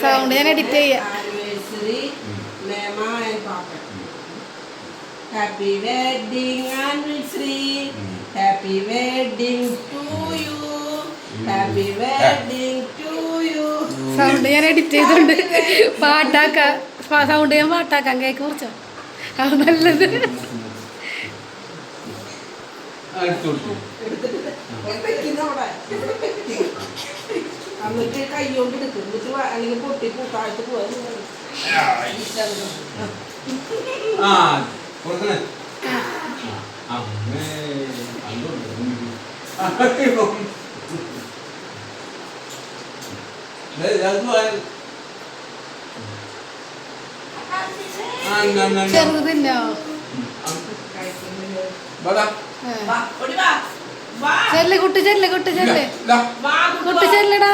Sound ഞാൻ edit ചെയ്യാം. Anniversary മേമ ആൻഡ് പാപ്പ. Happy wedding anniversary. Happy wedding to you. Happy wedding to you. Sound ഞാൻ edit ചെയ്തോണ്ട് പാട്ടാക്കാം. സൗണ്ട് ഞാൻ പാട്ടാക്കാം. കേക്ക് കുറിച്ചോ അത് നല്ലത്. എന്നിട്ട് കൈ കൊണ്ട് എടുക്കും. എന്നിട്ട് അല്ലെങ്കിൽ പൊട്ടി പൂത്താഴ്ത്ത് പോവാ. ചെറുതിന്നോ ചെല്ല് കുട്ടി ചെല്ല് കുട്ടി ചെല്ല് കുട്ടി ചെല്ലടാ.